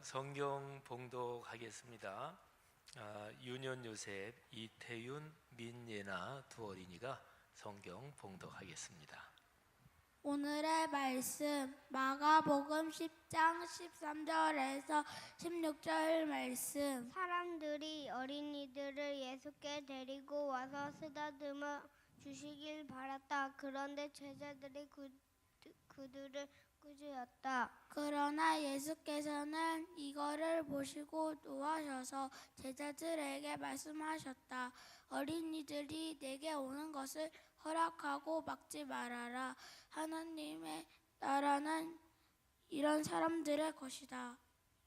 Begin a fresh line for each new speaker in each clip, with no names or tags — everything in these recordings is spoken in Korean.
성경 봉독하겠습니다. 윤현 요셉, 이태윤, 민예나 두 어린이가 성경 봉독하겠습니다.
오늘의 말씀 마가복음 10장 13절에서 16절 말씀.
사람들이 어린이들을 예수께 데리고 와서 쓰다듬어 주시길 바랐다. 그런데 제자들이 그들을 꾸짖었다.
그러나 예수께서는 이거를 보시고 노하셔서 제자들에게 말씀하셨다. 어린이들이 내게 오는 것을 허락하고 막지 말아라. 하나님의 나라는 이런 사람들의 것이다.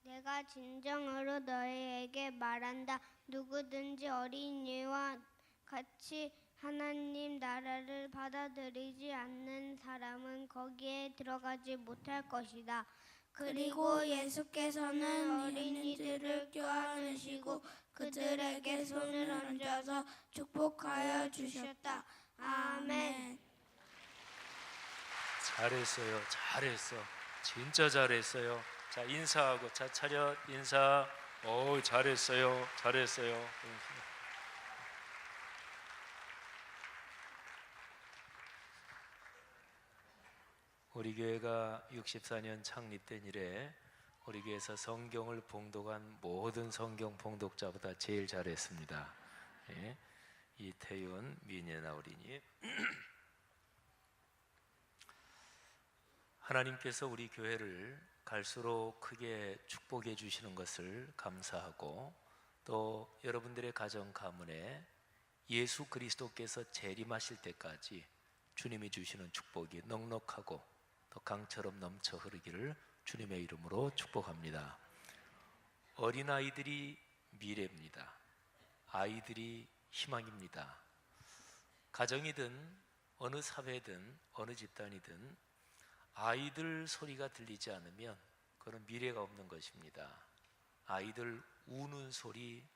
내가 진정으로 너희에게 말한다. 누구든지 어린이와 같이 하나님 나라를 받아들이지 않는 사람은 거기에 들어가지 못할 것이다.
그리고 예수께서는 어린이들을 껴안으시고 그들에게 손을 얹어서 축복하여 주셨다. 아멘.
잘했어. 진짜 잘했어요. 자, 인사하고, 자, 차렷, 인사. 잘했어요. 우리 교회가 64년 창립된 이래 우리 교회에서 성경을 봉독한 모든 성경 봉독자보다 제일 잘했습니다. 예. 이태윤, 민예나 어린이. 하나님께서 우리 교회를 갈수록 크게 축복해 주시는 것을 감사하고, 또 여러분들의 가정 가문에 예수 그리스도께서 재림하실 때까지 주님이 주시는 축복이 넉넉하고 더 강처럼 넘쳐 흐르기를 주님의 이름으로 축복합니다. 어린아이들이 미래입니다. 아이들이 희망입니다. 가정이든 어느 사회든 어느 집단이든 아이들 소리가 들리지 않으면 그건 미래가 없는 것입니다. 아이들 우는 소리,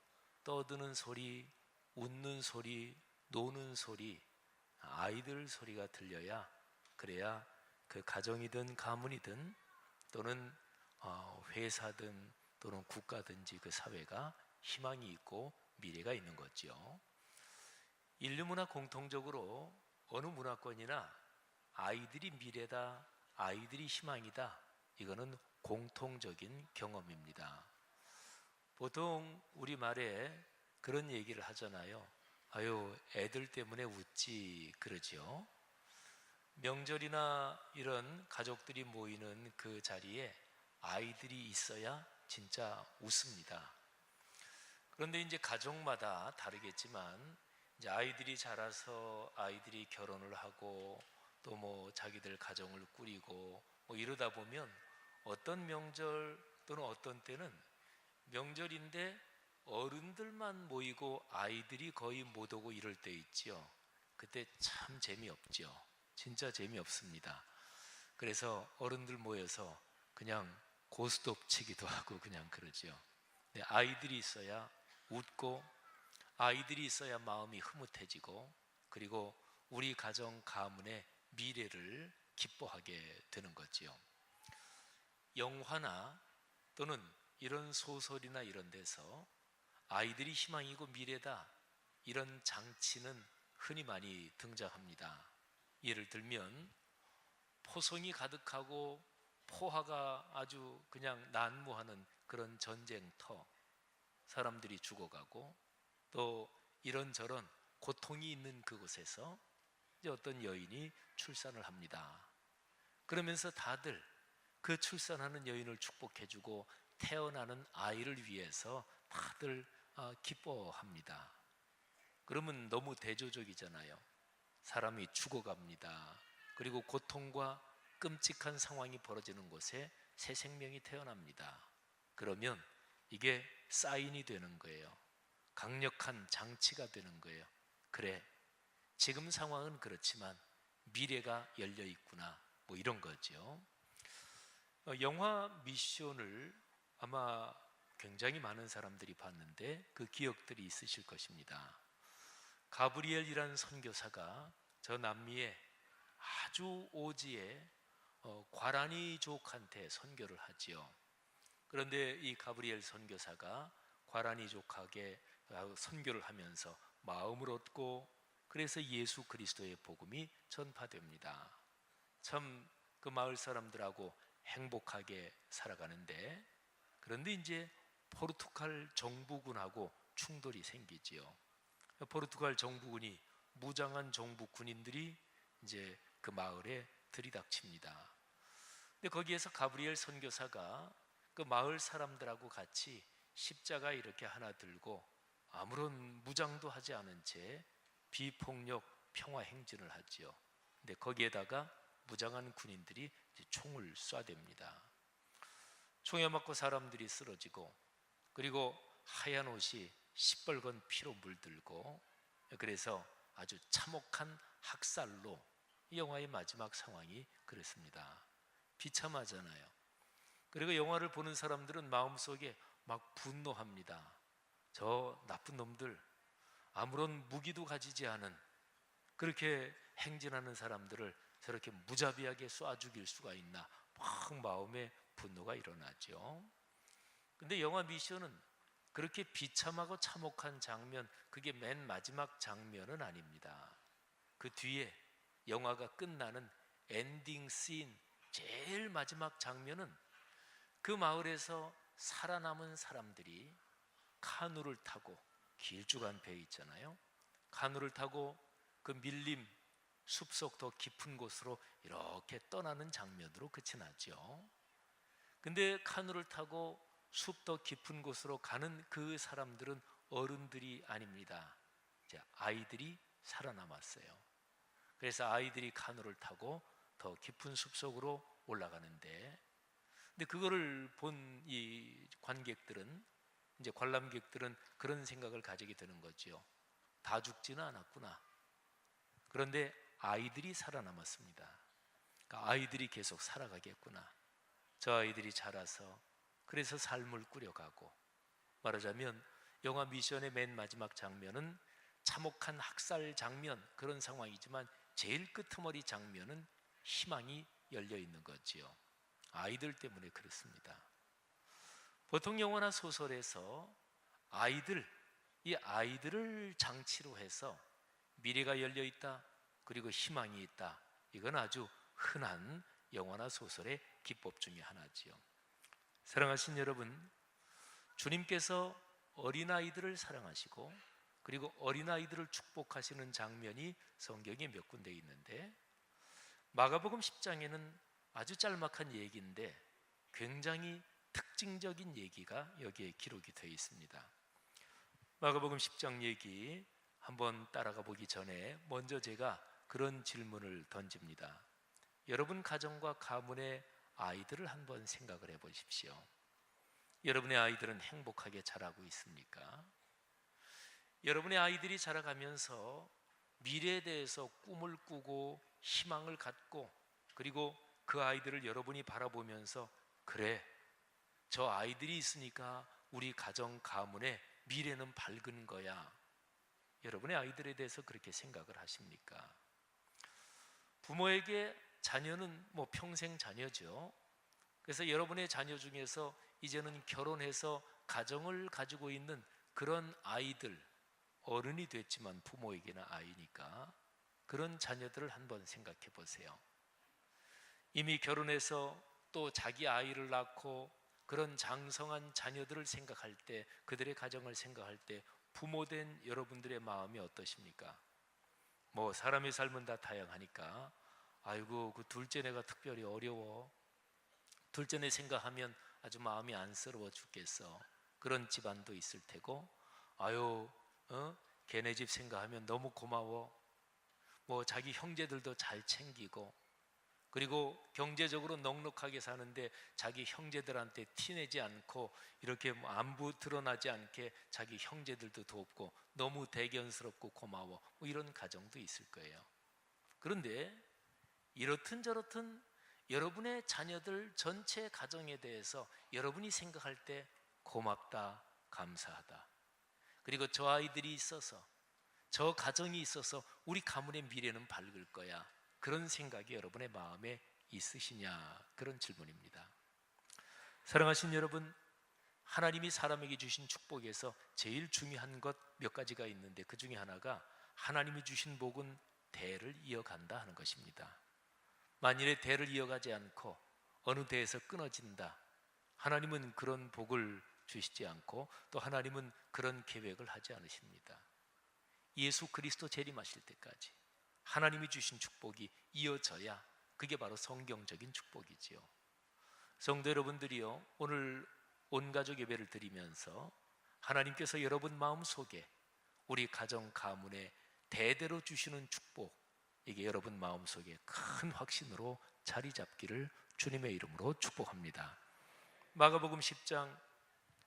떠드는 소리, 웃는 소리, 노는 소리, 아이들 소리가 들려야, 그래야 그 가정이든 가문이든 또는 회사든 또는 국가든지 그 사회가 희망이 있고 미래가 있는 거죠. 인류 문화 공통적으로 어느 문화권이나 아이들이 미래다, 아이들이 희망이다, 이거는 공통적인 경험입니다. 보통 우리말에 그런 얘기를 하잖아요. 아유, 애들 때문에 웃지, 그러죠. 명절이나 이런 가족들이 모이는 그 자리에 아이들이 있어야 진짜 웃습니다. 그런데 이제 가족마다 다르겠지만, 이제 아이들이 자라서 아이들이 결혼을 하고 또 뭐 자기들 가정을 꾸리고 뭐 이러다 보면 어떤 명절 또는 어떤 때는 명절인데 어른들만 모이고 아이들이 거의 못 오고 이럴 때 있지요. 그때 참 재미없죠. 진짜 재미없습니다. 그래서 어른들 모여서 그냥 고스톱 치기도 하고 그냥 그러죠. 아이들이 있어야 웃고, 아이들이 있어야 마음이 흐뭇해지고, 그리고 우리 가정 가문의 미래를 기뻐하게 되는 거지요. 영화나 또는 이런 소설이나 이런 데서 아이들이 희망이고 미래다, 이런 장치는 흔히 많이 등장합니다. 예를 들면 포성이 가득하고 포화가 아주 그냥 난무하는 그런 전쟁터, 사람들이 죽어가고 또 이런저런 고통이 있는 그곳에서 이제 어떤 여인이 출산을 합니다. 그러면서 다들 그 출산하는 여인을 축복해주고 태어나는 아이를 위해서 다들 기뻐합니다. 그러면 너무 대조적이잖아요. 사람이 죽어갑니다. 그리고 고통과 끔찍한 상황이 벌어지는 곳에 새 생명이 태어납니다. 그러면 이게 사인이 되는 거예요. 강력한 장치가 되는 거예요. 그래, 지금 상황은 그렇지만 미래가 열려 있구나, 뭐 이런 거죠. 영화 미션을 아마 굉장히 많은 사람들이 봤는데 그 기억들이 있으실 것입니다. 가브리엘이라는 선교사가 저 남미의 아주 오지에 과라니족한테 선교를 하지요. 그런데 이 가브리엘 선교사가 과란이족하게 선교를 하면서 마음을 얻고 그래서 예수 그리스도의 복음이 전파됩니다. 참 그 마을 사람들하고 행복하게 살아가는데, 그런데 이제 포르투갈 정부군하고 충돌이 생기지요. 포르투갈 정부군이 무장한 정부 군인들이 이제 그 마을에 들이닥칩니다. 근데 거기에서 가브리엘 선교사가 그 마을 사람들하고 같이 십자가 이렇게 하나 들고 아무런 무장도 하지 않은 채 비폭력 평화 행진을 하지요. 근데 거기에다가 무장한 군인들이 이제 총을 쏴댑니다. 총에 맞고 사람들이 쓰러지고, 그리고 하얀 옷이 시뻘건 피로 물들고, 그래서 아주 참혹한 학살로 이 영화의 마지막 상황이 그렇습니다. 비참하잖아요. 그리고 영화를 보는 사람들은 마음속에 막 분노합니다. 저 나쁜 놈들, 아무런 무기도 가지지 않은 그렇게 행진하는 사람들을 저렇게 무자비하게 쏴 죽일 수가 있나, 막 마음에 분노가 일어나죠. 근데 영화 미션은 그렇게 비참하고 참혹한 장면, 그게 맨 마지막 장면은 아닙니다. 그 뒤에 영화가 끝나는 엔딩 씬, 제일 마지막 장면은 그 마을에서 살아남은 사람들이 카누를 타고, 길쭉한 배 있잖아요, 카누를 타고 그 밀림 숲속 더 깊은 곳으로 이렇게 떠나는 장면으로 끝이 나죠. 근데 카누를 타고 숲 더 깊은 곳으로 가는 그 사람들은 어른들이 아닙니다. 이제 아이들이 살아남았어요. 그래서 아이들이 카누를 타고 더 깊은 숲속으로 올라가는데, 근데 그거를 본 이 관객들은, 이제 관람객들은 그런 생각을 가지게 되는 거죠. 다 죽지는 않았구나. 그런데 아이들이 살아남았습니다. 그러니까 아이들이 계속 살아가겠구나. 저 아이들이 자라서 그래서 삶을 꾸려가고, 말하자면 영화 미션의 맨 마지막 장면은 참혹한 학살 장면, 그런 상황이지만 제일 끄트머리 장면은 희망이 열려 있는 거지요. 아이들 때문에 그렇습니다. 보통 영화나 소설에서 이 아이들을 장치로 해서 미래가 열려 있다, 그리고 희망이 있다, 이건 아주 흔한 영화나 소설의 기법 중에 하나지요. 사랑하신 여러분, 주님께서 어린아이들을 사랑하시고 그리고 어린아이들을 축복하시는 장면이 성경에 몇 군데 있는데, 마가복음 10장에는 아주 짤막한 얘기인데 굉장히 특징적인 얘기가 여기에 기록이 되어 있습니다. 마가복음 10장 얘기 한번 따라가 보기 전에 먼저 제가 그런 질문을 던집니다. 여러분 가정과 가문의 아이들을 한번 생각을 해보십시오. 여러분의 아이들은 행복하게 자라고 있습니까? 여러분의 아이들이 자라가면서 미래에 대해서 꿈을 꾸고 희망을 갖고, 그리고 그 아이들을 여러분이 바라보면서 그래, 저 아이들이 있으니까 우리 가정 가문의 미래는 밝은 거야, 여러분의 아이들에 대해서 그렇게 생각을 하십니까? 부모에게 자녀는 뭐 평생 자녀죠. 그래서 여러분의 자녀 중에서 이제는 결혼해서 가정을 가지고 있는 그런 아이들, 어른이 됐지만 부모에게는 아이니까 그런 자녀들을 한번 생각해 보세요. 이미 결혼해서 또 자기 아이를 낳고 그런 장성한 자녀들을 생각할 때, 그들의 가정을 생각할 때 부모된 여러분들의 마음이 어떠십니까? 뭐 사람의 삶은 다 다양하니까 아이고 그 둘째네가 특별히 어려워, 둘째네 생각하면 아주 마음이 안쓰러워 죽겠어, 그런 집안도 있을 테고, 아유 걔네 집 생각하면 너무 고마워, 뭐 자기 형제들도 잘 챙기고, 그리고 경제적으로 넉넉하게 사는데 자기 형제들한테 티내지 않고 이렇게 안부 드러나지 않게 자기 형제들도 돕고 너무 대견스럽고 고마워, 뭐 이런 가정도 있을 거예요. 그런데 이렇든 저렇든 여러분의 자녀들 전체 가정에 대해서 여러분이 생각할 때 고맙다, 감사하다, 그리고 저 아이들이 있어서, 저 가정이 있어서 우리 가문의 미래는 밝을 거야, 그런 생각이 여러분의 마음에 있으시냐, 그런 질문입니다. 사랑하신 여러분, 하나님이 사람에게 주신 축복에서 제일 중요한 것 몇 가지가 있는데 그 중에 하나가 하나님이 주신 복은 대를 이어간다 하는 것입니다. 만일에 대를 이어가지 않고 어느 대에서 끊어진다, 하나님은 그런 복을 주시지 않고 또 하나님은 그런 계획을 하지 않으십니다. 예수 그리스도 재림하실 때까지 하나님이 주신 축복이 이어져야 그게 바로 성경적인 축복이지요. 성도 여러분들이요, 오늘 온가족 예배를 드리면서 하나님께서 여러분 마음속에 우리 가정 가문에 대대로 주시는 축복, 이게 여러분 마음속에 큰 확신으로 자리 잡기를 주님의 이름으로 축복합니다. 마가복음 10장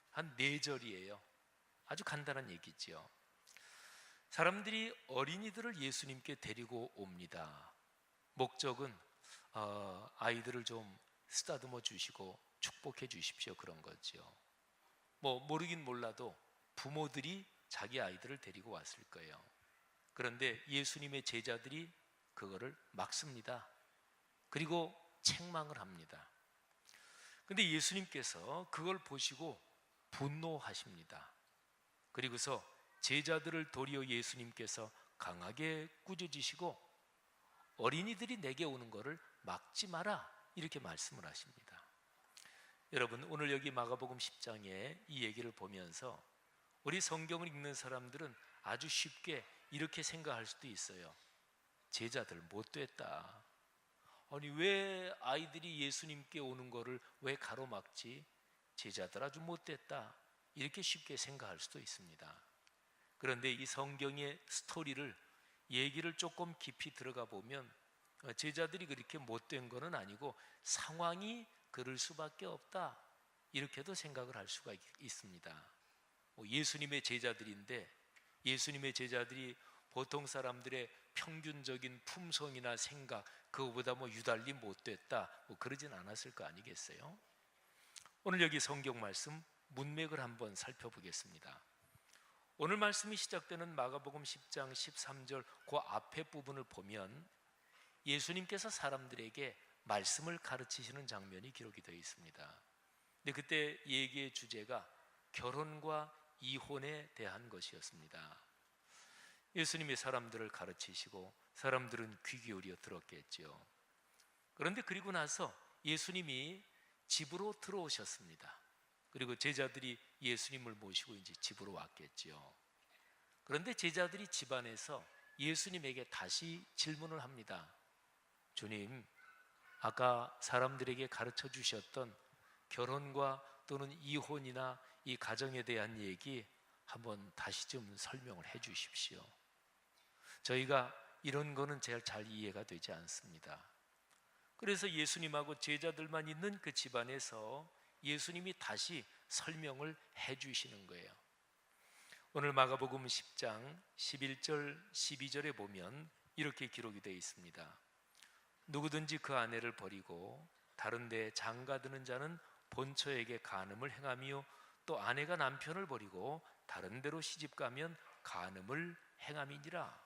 한 4절이에요. 아주 간단한 얘기지요. 사람들이 어린이들을 예수님께 데리고 옵니다. 목적은 아이들을 좀 쓰다듬어 주시고 축복해 주십시오, 그런 거죠. 모르긴 몰라도 부모들이 자기 아이들을 데리고 왔을 거예요. 그런데 예수님의 제자들이 그거를 막습니다. 그리고 책망을 합니다. 근데 예수님께서 그걸 보시고 분노하십니다. 그리고서 제자들을 도리어 예수님께서 강하게 꾸짖으시고 어린이들이 내게 오는 것을 막지 마라, 이렇게 말씀을 하십니다. 여러분, 오늘 여기 마가복음 10장에 이 얘기를 보면서 우리 성경을 읽는 사람들은 아주 쉽게 이렇게 생각할 수도 있어요. 제자들 못됐다. 아니, 왜 아이들이 예수님께 오는 거를 왜 가로막지? 제자들 아주 못됐다, 이렇게 쉽게 생각할 수도 있습니다. 그런데 이 성경의 스토리를, 얘기를 조금 깊이 들어가 보면 제자들이 그렇게 못된 거는 아니고 상황이 그럴 수밖에 없다, 이렇게도 생각을 할 수가 있습니다. 예수님의 제자들인데 예수님의 제자들이 보통 사람들의 평균적인 품성이나 생각, 그거보다 유달리 못됐다, 그러진 않았을 거 아니겠어요? 오늘 여기 성경 말씀 문맥을 한번 살펴보겠습니다. 오늘 말씀이 시작되는 마가복음 10장 13절 그 앞에 부분을 보면 예수님께서 사람들에게 말씀을 가르치시는 장면이 기록이 되어 있습니다. 근데 그때 얘기의 주제가 결혼과 이혼에 대한 것이었습니다. 예수님이 사람들을 가르치시고 사람들은 귀 기울여 들었겠죠. 그런데 그리고 나서 예수님이 집으로 들어오셨습니다. 그리고 제자들이 예수님을 모시고 이제 집으로 왔겠죠. 그런데 제자들이 집 안에서 예수님에게 다시 질문을 합니다. 주님, 아까 사람들에게 가르쳐 주셨던 결혼과 또는 이혼이나 이 가정에 대한 얘기 한번 다시 좀 설명을 해 주십시오. 저희가 이런 거는 잘 이해가 되지 않습니다. 그래서 예수님하고 제자들만 있는 그 집안에서 예수님이 다시 설명을 해 주시는 거예요. 오늘 마가복음 10장 11절 12절에 보면 이렇게 기록이 되어 있습니다. 누구든지 그 아내를 버리고 다른 데 장가드는 자는 본처에게 간음을 행하며 또 아내가 남편을 버리고 다른 데로 시집가면 간음을 행함이니라.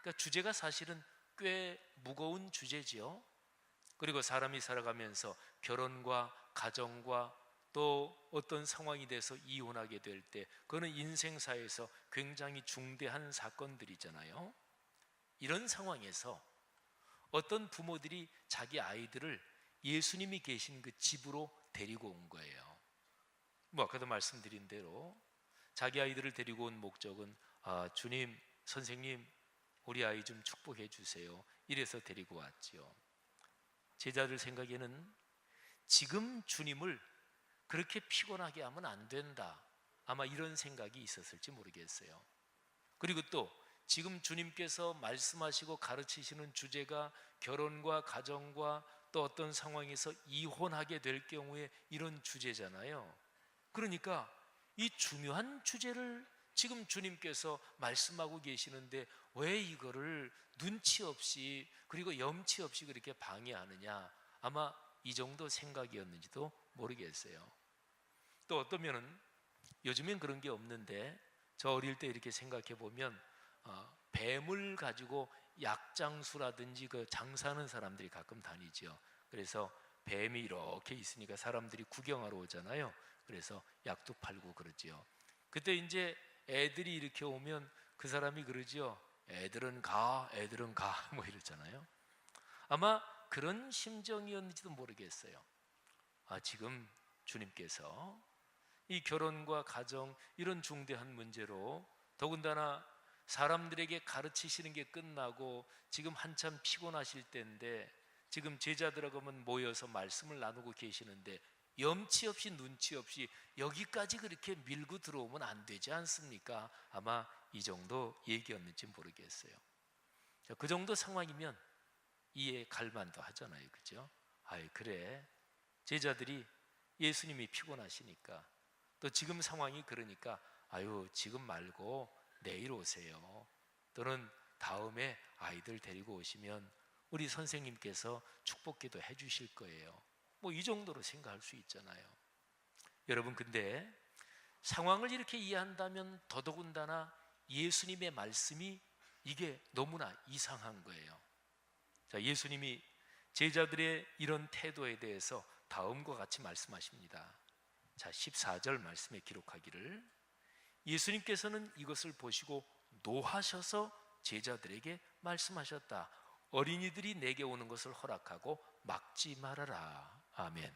그러니까 주제가 사실은 꽤 무거운 주제지요. 그리고 사람이 살아가면서 결혼과 가정과 또 어떤 상황이 돼서 이혼하게 될 때 그거는 인생사에서 굉장히 중대한 사건들이잖아요. 이런 상황에서 어떤 부모들이 자기 아이들을 예수님이 계신 그 집으로 데리고 온 거예요. 아까도 말씀드린 대로 자기 아이들을 데리고 온 목적은 주님, 선생님, 우리 아이 좀 축복해 주세요, 이래서 데리고 왔지요. 제자들 생각에는 지금 주님을 그렇게 피곤하게 하면 안 된다, 아마 이런 생각이 있었을지 모르겠어요. 그리고 또 지금 주님께서 말씀하시고 가르치시는 주제가 결혼과 가정과 또 어떤 상황에서 이혼하게 될 경우에 이런 주제잖아요. 그러니까 이 중요한 주제를 지금 주님께서 말씀하고 계시는데 왜 이거를 눈치 없이 그리고 염치 없이 그렇게 방해하느냐, 아마 이 정도 생각이었는지도 모르겠어요. 또 어떤 면은 요즘엔 그런 게 없는데 저 어릴 때 이렇게 생각해 보면 뱀을 가지고 약장수라든지 그 장사하는 사람들이 가끔 다니죠. 그래서 뱀이 이렇게 있으니까 사람들이 구경하러 오잖아요. 그래서 약도 팔고 그러지요. 그때 이제 애들이 이렇게 오면 그 사람이 그러지요. 애들은 가, 애들은 가, 뭐 이러잖아요. 아마 그런 심정이었는지도 모르겠어요. 지금 주님께서 이 결혼과 가정 이런 중대한 문제로 더군다나 사람들에게 가르치시는 게 끝나고 지금 한참 피곤하실 때인데 지금 제자들하고만 모여서 말씀을 나누고 계시는데 염치 없이 눈치 없이 여기까지 그렇게 밀고 들어오면 안 되지 않습니까? 아마 이 정도 얘기였는지 모르겠어요. 그 정도 상황이면 이해 갈 만도 하잖아요. 그죠? 그래. 제자들이 예수님이 피곤하시니까 또 지금 상황이 그러니까 지금 말고 내일 오세요. 또는 다음에 아이들 데리고 오시면 우리 선생님께서 축복기도 해주실 거예요. 뭐 이 정도로 생각할 수 있잖아요. 여러분, 근데 상황을 이렇게 이해한다면 더더군다나 예수님의 말씀이 이게 너무나 이상한 거예요. 자, 예수님이 제자들의 이런 태도에 대해서 다음과 같이 말씀하십니다. 자, 14절 말씀에 기록하기를, 예수님께서는 이것을 보시고 노하셔서 제자들에게 말씀하셨다. 어린이들이 내게 오는 것을 허락하고 막지 말아라. 아멘.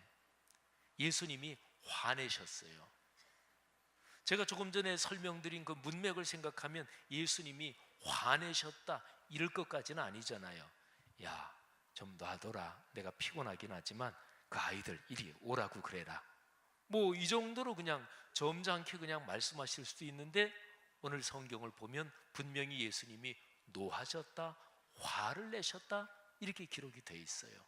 예수님이 화내셨어요. 제가 조금 전에 설명드린 그 문맥을 생각하면 예수님이 화내셨다 이럴 것까지는 아니잖아요. 야, 좀 놔둬라. 내가 피곤하긴 하지만 그 아이들 이리 오라고 그래라. 뭐 이 정도로 그냥 점잖게 그냥 말씀하실 수도 있는데 오늘 성경을 보면 분명히 예수님이 노하셨다, 화를 내셨다 이렇게 기록이 돼 있어요.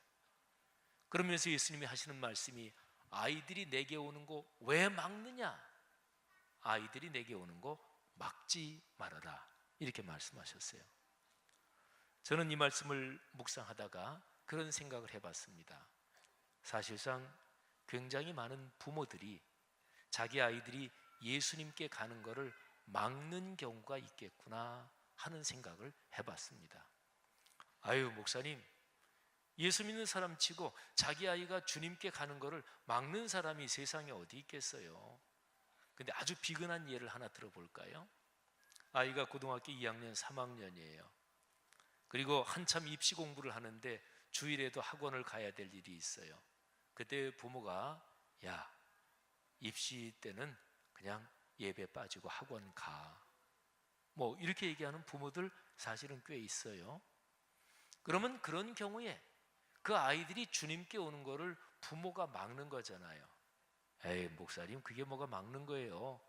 그러면서 예수님이 하시는 말씀이 아이들이 내게 오는 거 왜 막느냐? 아이들이 내게 오는 거 막지 말아라 이렇게 말씀하셨어요. 저는 이 말씀을 묵상하다가 그런 생각을 해봤습니다. 사실상 굉장히 많은 부모들이 자기 아이들이 예수님께 가는 것을 막는 경우가 있겠구나 하는 생각을 해봤습니다. 목사님, 예수 믿는 사람 치고 자기 아이가 주님께 가는 것을 막는 사람이 세상에 어디 있겠어요? 근데 아주 비근한 예를 하나 들어볼까요? 아이가 고등학교 2학년 3학년이에요. 그리고 한참 입시 공부를 하는데 주일에도 학원을 가야 될 일이 있어요. 그때 부모가 야, 입시 때는 그냥 예배 빠지고 학원 가. 뭐 이렇게 얘기하는 부모들 사실은 꽤 있어요. 그러면 그런 경우에 그 아이들이 주님께 오는 거를 부모가 막는 거잖아요. 목사님, 그게 뭐가 막는 거예요?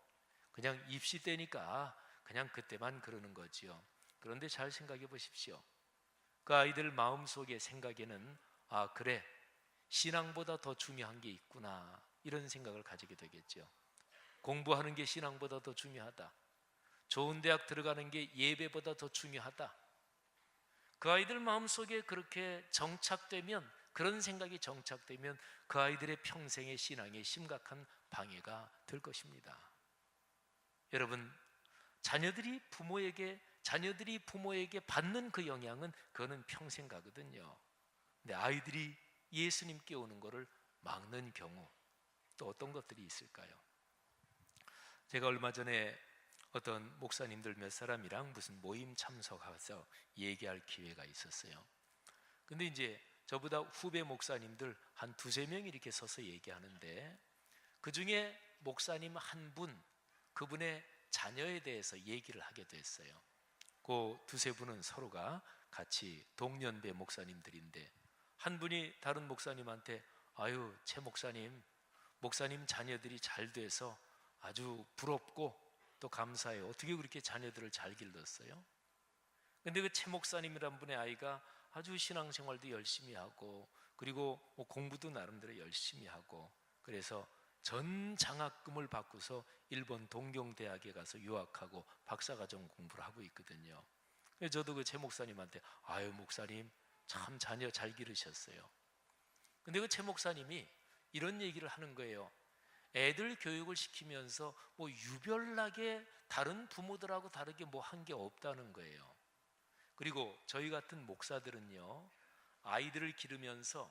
그냥 입시 때니까 그냥 그때만 그러는 거지요. 그런데 잘 생각해 보십시오. 그 아이들 마음속의 생각에는 그래, 신앙보다 더 중요한 게 있구나 이런 생각을 가지게 되겠죠. 공부하는 게 신앙보다 더 중요하다. 좋은 대학 들어가는 게 예배보다 더 중요하다. 그 아이들 마음속에 그렇게 정착되면, 그런 생각이 정착되면 그 아이들의 평생의 신앙에 심각한 방해가 될 것입니다. 여러분, 자녀들이 부모에게 받는 그 영향은 그거는 평생 가거든요. 근데 아이들이 예수님께 오는 것을 막는 경우 또 어떤 것들이 있을까요? 제가 얼마 전에 어떤 목사님들 몇 사람이랑 무슨 모임 참석해서 얘기할 기회가 있었어요. 근데 이제 저보다 후배 목사님들 한 두세 명이 이렇게 서서 얘기하는데 그 중에 목사님 한 분, 그분의 자녀에 대해서 얘기를 하게 됐어요. 그 두세 분은 서로가 같이 동년배 목사님들인데 한 분이 다른 목사님한테 최 목사님, 목사님 자녀들이 잘 돼서 아주 부럽고 또 감사해요. 어떻게 그렇게 자녀들을 잘 길렀어요? 근데 그 최 목사님이란 분의 아이가 아주 신앙생활도 열심히 하고 그리고 공부도 나름대로 열심히 하고 그래서 전 장학금을 받고서 일본 동경대학에 가서 유학하고 박사과정 공부를 하고 있거든요. 그래서 저도 그 최 목사님한테 목사님 참 자녀 잘 기르셨어요. 근데 그 최 목사님이 이런 얘기를 하는 거예요. 애들 교육을 시키면서 유별나게 다른 부모들하고 다르게 한 게 없다는 거예요. 그리고 저희 같은 목사들은요, 아이들을 기르면서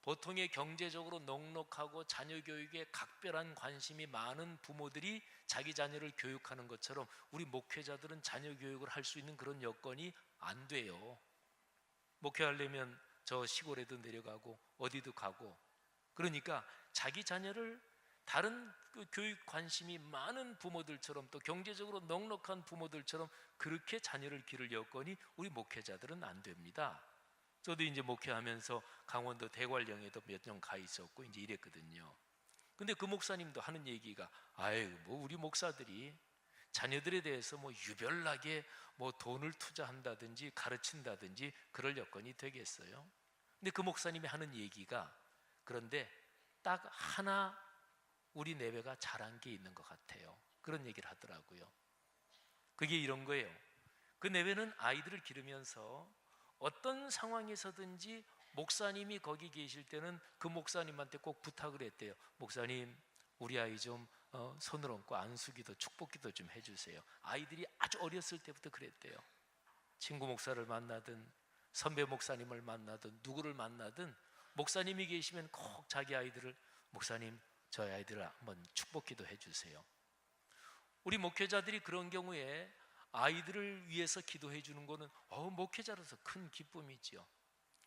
보통의 경제적으로 넉넉하고 자녀 교육에 각별한 관심이 많은 부모들이 자기 자녀를 교육하는 것처럼 우리 목회자들은 자녀 교육을 할 수 있는 그런 여건이 안 돼요. 목회하려면 저 시골에도 내려가고 어디도 가고, 그러니까 자기 자녀를 다른 그 교육 관심이 많은 부모들처럼 또 경제적으로 넉넉한 부모들처럼 그렇게 자녀를 기를 여건이 우리 목회자들은 안 됩니다. 저도 이제 목회하면서 강원도 대관령에도 몇 년 가 있었고 이제 이랬거든요. 근데 그 목사님도 하는 얘기가, 아유 뭐 우리 목사들이 자녀들에 대해서 뭐 유별나게 뭐 돈을 투자한다든지 가르친다든지 그럴 여건이 되겠어요? 근데 그 목사님이 하는 얘기가, 그런데 딱 하나 우리 내외가 잘한 게 있는 것 같아요. 그런 얘기를 하더라고요. 그게 이런 거예요. 그 내외는 아이들을 기르면서 어떤 상황에서든지 목사님이 거기 계실 때는 그 목사님한테 꼭 부탁을 했대요. 목사님, 우리 아이 좀 손을 얹고 안수기도 축복기도 좀 해주세요. 아이들이 아주 어렸을 때부터 그랬대요. 친구 목사를 만나든 선배 목사님을 만나든 누구를 만나든 목사님이 계시면 꼭 자기 아이들을, 목사님 저희 아이들을 한번 축복기도 해주세요. 우리 목회자들이 그런 경우에 아이들을 위해서 기도해 주는 거는 목회자로서 큰 기쁨이지요.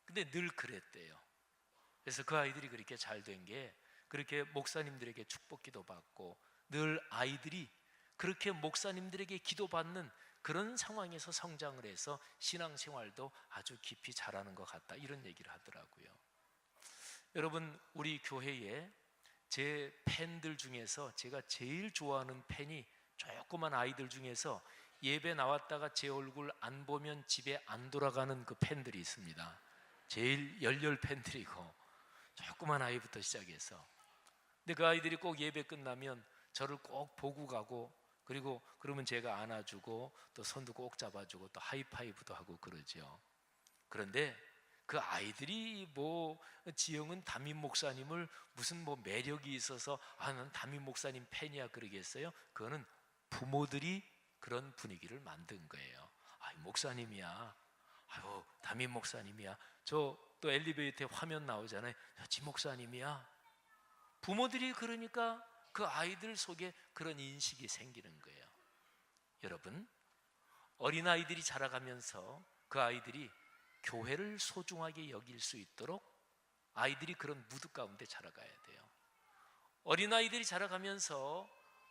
근데 늘 그랬대요. 그래서 그 아이들이 그렇게 잘 된 게 그렇게 목사님들에게 축복기도 받고 늘 아이들이 그렇게 목사님들에게 기도받는 그런 상황에서 성장을 해서 신앙생활도 아주 깊이 잘하는 것 같다, 이런 얘기를 하더라고요. 여러분, 우리 교회에 제 팬들 중에서 제가 제일 좋아하는 팬이 조그만 아이들 중에서 예배 나왔다가 제 얼굴 안 보면 집에 안 돌아가는 그 팬들이 있습니다. 제일 열렬 팬들이고 조그만 아이부터 시작해서. 근데 그 아이들이 꼭 예배 끝나면 저를 꼭 보고 가고, 그리고 그러면 제가 안아주고 또 손도 꼭 잡아주고 또 하이파이브도 하고 그러죠. 그런데 그 아이들이 뭐 지영은 담임 목사님을 무슨 뭐 매력이 있어서 난 담임 목사님 팬이야 그러겠어요? 그거는 부모들이 그런 분위기를 만든 거예요. 목사님이야, 아유 담임 목사님이야, 저 또 엘리베이터에 화면 나오잖아요, 지 목사님이야. 부모들이 그러니까 그 아이들 속에 그런 인식이 생기는 거예요. 여러분, 어린아이들이 자라가면서 그 아이들이 교회를 소중하게 여길 수 있도록 아이들이 그런 무드 가운데 자라가야 돼요. 어린아이들이 자라가면서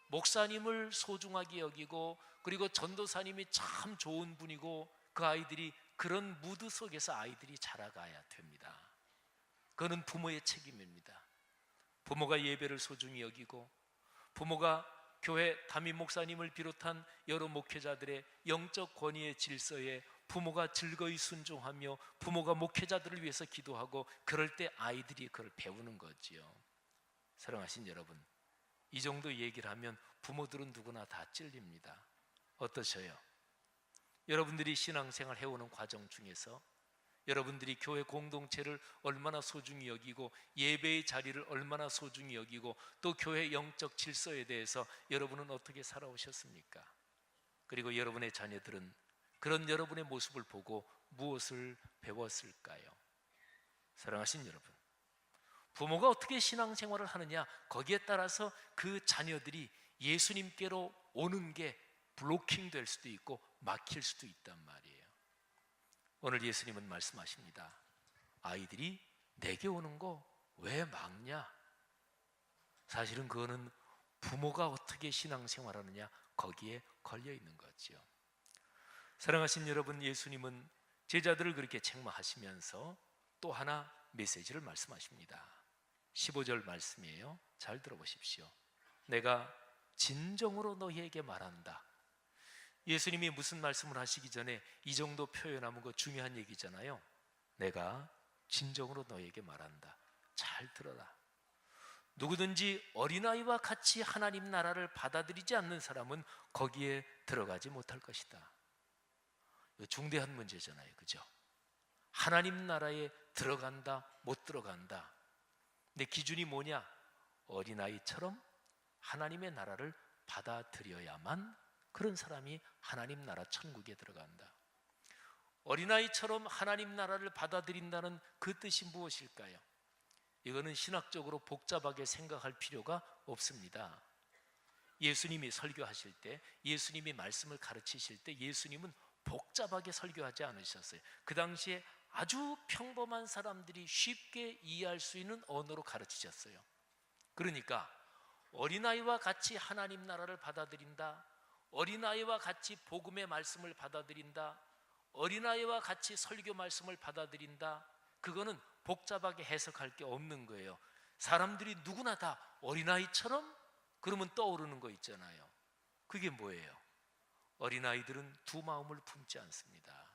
목사님을 소중하게 여기고, 그리고 전도사님이 참 좋은 분이고, 그 아이들이 그런 무드 속에서 아이들이 자라가야 됩니다. 그거는 부모의 책임입니다. 부모가 예배를 소중히 여기고, 부모가 교회 담임 목사님을 비롯한 여러 목회자들의 영적 권위의 질서에 부모가 즐거이 순종하며 부모가 목회자들을 위해서 기도하고, 그럴 때 아이들이 그걸 배우는 거지요. 사랑하신 여러분, 이 정도 얘기를 하면 부모들은 누구나 다 찔립니다. 어떠셔요? 여러분들이 신앙생활 해오는 과정 중에서 여러분들이 교회 공동체를 얼마나 소중히 여기고 예배의 자리를 얼마나 소중히 여기고 또 교회 영적 질서에 대해서 여러분은 어떻게 살아오셨습니까? 그리고 여러분의 자녀들은 그런 여러분의 모습을 보고 무엇을 배웠을까요? 사랑하신 여러분, 부모가 어떻게 신앙생활을 하느냐, 거기에 따라서 그 자녀들이 예수님께로 오는 게 블로킹 될 수도 있고 막힐 수도 있단 말이에요. 오늘 예수님은 말씀하십니다. 아이들이 내게 오는 거 왜 막냐? 사실은 그거는 부모가 어떻게 신앙생활하느냐, 거기에 걸려 있는 거죠. 사랑하신 여러분, 예수님은 제자들을 그렇게 책망하시면서 또 하나 메시지를 말씀하십니다. 15절 말씀이에요. 잘 들어보십시오. 내가 진정으로 너희에게 말한다. 예수님이 무슨 말씀을 하시기 전에 이 정도 표현하면 거 중요한 얘기잖아요. 내가 진정으로 너희에게 말한다. 잘 들어라. 누구든지 어린아이와 같이 하나님 나라를 받아들이지 않는 사람은 거기에 들어가지 못할 것이다. 이거 중대한 문제잖아요, 그죠? 하나님 나라에 들어간다, 못 들어간다. 근데 기준이 뭐냐? 어린아이처럼 하나님의 나라를 받아들여야만 그런 사람이 하나님 나라 천국에 들어간다. 어린아이처럼 하나님 나라를 받아들인다는 그 뜻이 무엇일까요? 이거는 신학적으로 복잡하게 생각할 필요가 없습니다. 예수님이 설교하실 때, 예수님이 말씀을 가르치실 때 예수님은 복잡하게 설교하지 않으셨어요. 그 당시에 아주 평범한 사람들이 쉽게 이해할 수 있는 언어로 가르치셨어요. 그러니까 어린아이와 같이 하나님 나라를 받아들인다, 어린아이와 같이 복음의 말씀을 받아들인다, 어린아이와 같이 설교 말씀을 받아들인다, 그거는 복잡하게 해석할 게 없는 거예요. 사람들이 누구나 다 어린아이처럼 그러면 떠오르는 거 있잖아요. 그게 뭐예요? 어린아이들은 두 마음을 품지 않습니다.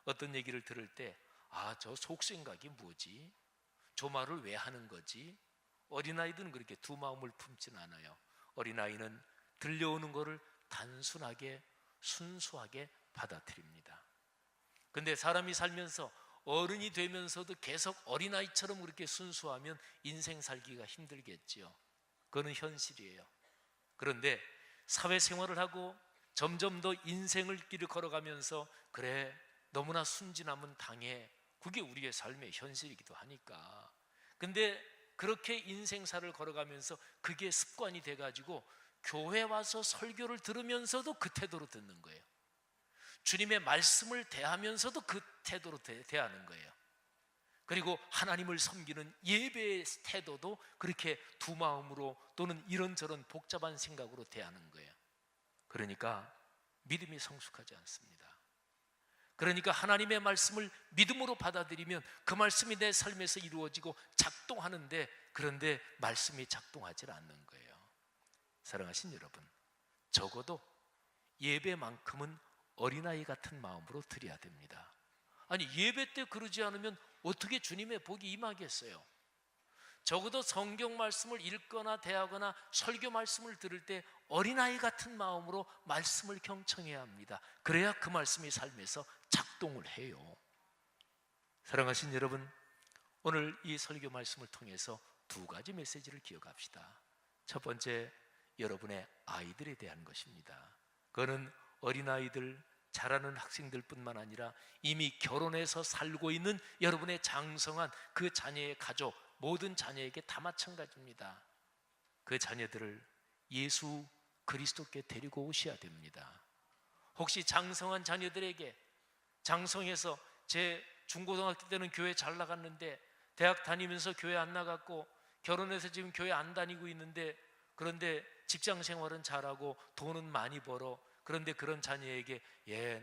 어떤 얘기를 들을 때 저 속생각이 뭐지? 저 말을 왜 하는 거지? 어린아이들은 그렇게 두 마음을 품진 않아요. 어린아이는 들려오는 거를 단순하게 순수하게 받아들입니다. 근데 사람이 살면서 어른이 되면서도 계속 어린아이처럼 그렇게 순수하면 인생 살기가 힘들겠지요. 그거는 현실이에요. 그런데 사회생활을 하고 점점 더 인생을 길을 걸어가면서 그래, 너무나 순진하면 당해, 그게 우리의 삶의 현실이기도 하니까. 근데 그렇게 인생사를 걸어가면서 그게 습관이 돼가지고 교회 와서 설교를 들으면서도 그 태도로 듣는 거예요. 주님의 말씀을 대하면서도 그 태도로 대하는 거예요. 그리고 하나님을 섬기는 예배의 태도도 그렇게 두 마음으로 또는 이런저런 복잡한 생각으로 대하는 거예요. 그러니까 믿음이 성숙하지 않습니다. 그러니까 하나님의 말씀을 믿음으로 받아들이면 그 말씀이 내 삶에서 이루어지고 작동하는데, 그런데 말씀이 작동하지 않는 거예요. 사랑하신 여러분, 적어도 예배만큼은 어린아이 같은 마음으로 드려야 됩니다. 아니, 예배 때 그러지 않으면 어떻게 주님의 복이 임하겠어요? 적어도 성경 말씀을 읽거나 대하거나 설교 말씀을 들을 때 어린아이 같은 마음으로 말씀을 경청해야 합니다. 그래야 그 말씀이 삶에서 작동을 해요. 사랑하신 여러분, 오늘 이 설교 말씀을 통해서 두 가지 메시지를 기억합시다. 첫 번째, 여러분의 아이들에 대한 것입니다. 그거는 어린아이들, 자라는 학생들 뿐만 아니라 이미 결혼해서 살고 있는 여러분의 장성한 그 자녀의 가족, 모든 자녀에게 다 마찬가지입니다. 그 자녀들을 예수 그리스도께 데리고 오셔야 됩니다. 혹시 장성한 자녀들에게, 장성해서 제 중고등학교 때는 교회 잘 나갔는데 대학 다니면서 교회 안 나갔고 결혼해서 지금 교회 안 다니고 있는데, 그런데 직장 생활은 잘하고 돈은 많이 벌어, 그런데 그런 자녀에게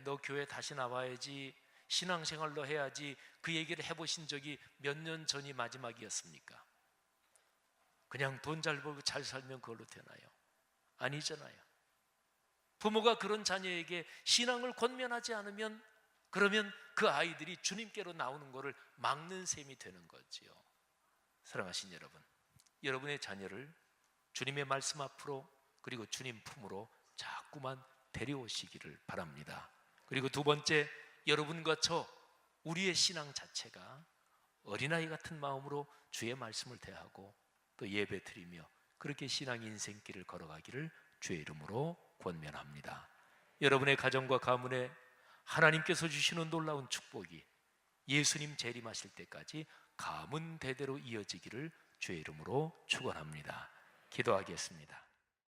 너 교회 다시 나와야지, 신앙생활로 해야지, 그 얘기를 해보신 적이 몇 년 전이 마지막이었습니까? 그냥 돈 잘 벌고 잘 살면 그걸로 되나요? 아니잖아요. 부모가 그런 자녀에게 신앙을 권면하지 않으면, 그러면 그 아이들이 주님께로 나오는 것을 막는 셈이 되는 거지요. 사랑하신 여러분, 여러분의 자녀를 주님의 말씀 앞으로, 그리고 주님 품으로 자꾸만 데려오시기를 바랍니다. 그리고 두 번째, 여러분과 저, 우리의 신앙 자체가 어린아이 같은 마음으로 주의 말씀을 대하고 또 예배 드리며 그렇게 신앙 인생길을 걸어가기를 주의 이름으로 권면합니다. 여러분의 가정과 가문에 하나님께서 주시는 놀라운 축복이 예수님 재림하실 때까지 가문 대대로 이어지기를 주의 이름으로 축원합니다. 기도하겠습니다.